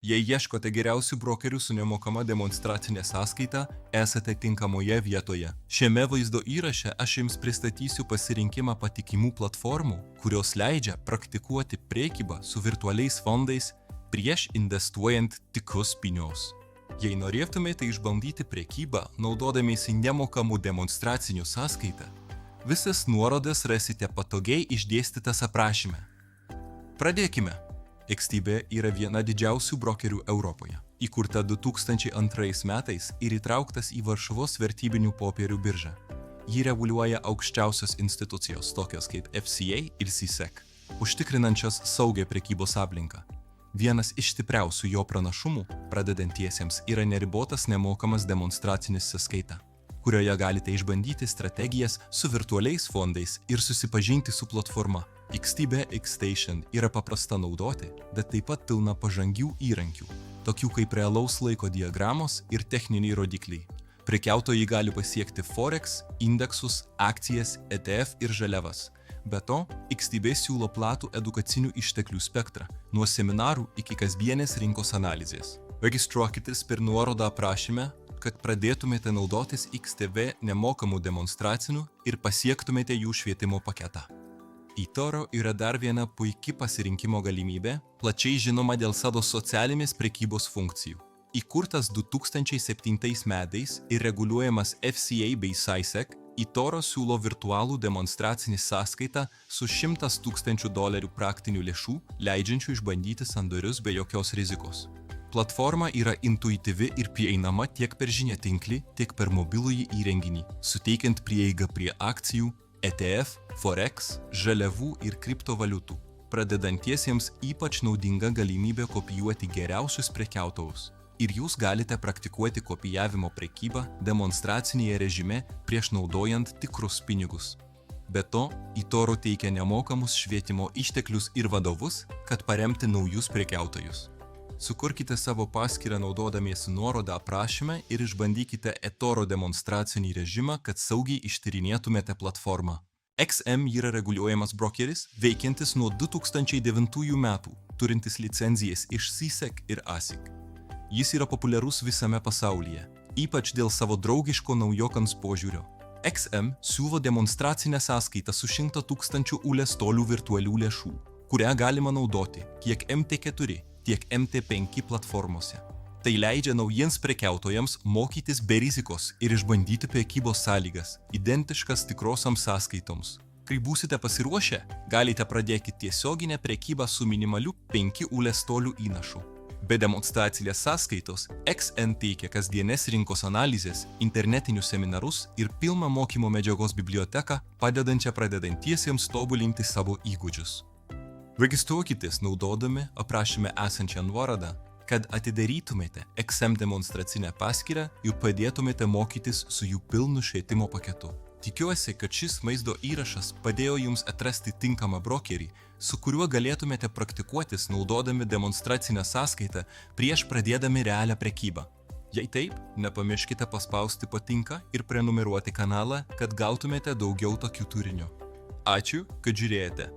Jei ieškote geriausių brokerių su nemokama demonstracinė sąskaita, esate tinkamoje vietoje. Šiame vaizdo įraše aš jums pristatysiu pasirinkimą patikimų platformų, kurios leidžia praktikuoti prekybą su virtualiais fondais prieš investuojant tikrus pinigus. Jei norėtumėte išbandyti prekybą naudodamiesi nemokamų demonstracinių sąskaitą, visas nuorodas rasite patogiai išdėstytas aprašyme. Pradėkime. XTB yra viena didžiausių brokerių Europoje. Įkurta 2002 metais ir įtrauktas į Varšuvos vertybinių popierių biržą. Jį reguliuoja aukščiausios institucijos tokios kaip FCA ir CSEC, užtikrinančios saugią prekybos aplinką. Vienas iš stipriausių jo pranašumų pradedantiesiems yra neribotas nemokamas demonstracinis sąskaita, kurioje galite išbandyti strategijas su virtualiais fondais ir susipažinti su platforma. XTB Xstation yra paprasta naudoti, bet taip pat pilna pažangių įrankių, tokių kaip realaus laiko diagramos ir techniniai rodikliai. Prekiautojai gali pasiekti Forex, indeksus, akcijas, ETF ir žaliavas. Be to, XTB siūlo platų edukacinių išteklių spektrą, nuo seminarų iki kasdienės rinkos analizės. Registruokitės per nuorodą aprašyme, kad pradėtumėte naudotis XTB nemokamų demonstracinių ir pasiektumėte jų švietimo paketą. eToro yra dar viena puiki pasirinkimo galimybė, plačiai žinoma dėl savo socialinės prekybos funkcijų. Įkurtas 2007 metais ir reguliuojamas FCA bei CSEC, eToro siūlo virtualų demonstracinį sąskaitą su $100,000 praktinių lėšų, leidžiančių išbandyti sandorius be jokios rizikos. Platforma yra intuityvi ir prieinama tiek per žiniatinklį, tiek per mobilųjį įrenginį, suteikiant prieigą prie akcijų, ETF, Forex, žaliavų ir kriptovaliutų. Pradedantiesiems ypač naudinga galimybė kopijuoti geriausius prekiautojus. Ir jūs galite praktikuoti kopijavimo prekybą demonstracinėje režime prieš naudojant tikrus pinigus. Be to, eToro teikia nemokamus švietimo išteklius ir vadovus, kad paremti naujus prekiautojus. Sukurkite savo paskyrą naudodamiesi nuorodą aprašyme ir išbandykite eToro demonstracinį režimą, kad saugiai ištyrinėtumėte platformą. XM yra reguliuojamas brokeris, veikiantis nuo 2009 metų, turintis licenzijas iš CSEC ir ASIC. Jis yra populiarus visame pasaulyje, ypač dėl savo draugiško naujokams požiūrio. XM siūlo demonstracinę sąskaitą su 100,000 USD virtualių lėšų, kurią galima naudoti tiek MT4, tiek MT5 platformose. Tai leidžia naujiems prekiautojams mokytis be rizikos ir išbandyti prekybos sąlygas, identiškas tikrosiams sąskaitoms. Kai būsite pasiruošę, galite pradėti tiesioginę prekybą su minimaliu 5 USD įnašu. Be demonstracinės sąskaitos, XN teikia kasdienės rinkos analizės, internetinius seminarus ir pilną mokymo medžiagos biblioteką, padedančią pradedantiesiems tobulinti savo įgūdžius. Registruokitės naudodami aprašyme esančią nuorodą, kad atidarytumėte XM demonstracinę paskyrą ir padėtumėte mokytis su jų pilnu švietimo paketu. Tikiuosi, kad šis vaizdo įrašas padėjo jums atrasti tinkamą brokerį, su kuriuo galėtumėte praktikuotis naudodami demonstracinę sąskaitą prieš pradėdami realią prekybą. Jei taip, nepamirškite paspausti patinka ir prenumeruoti kanalą, kad gautumėte daugiau tokių turinio. Ačiū, kad žiūrėjote.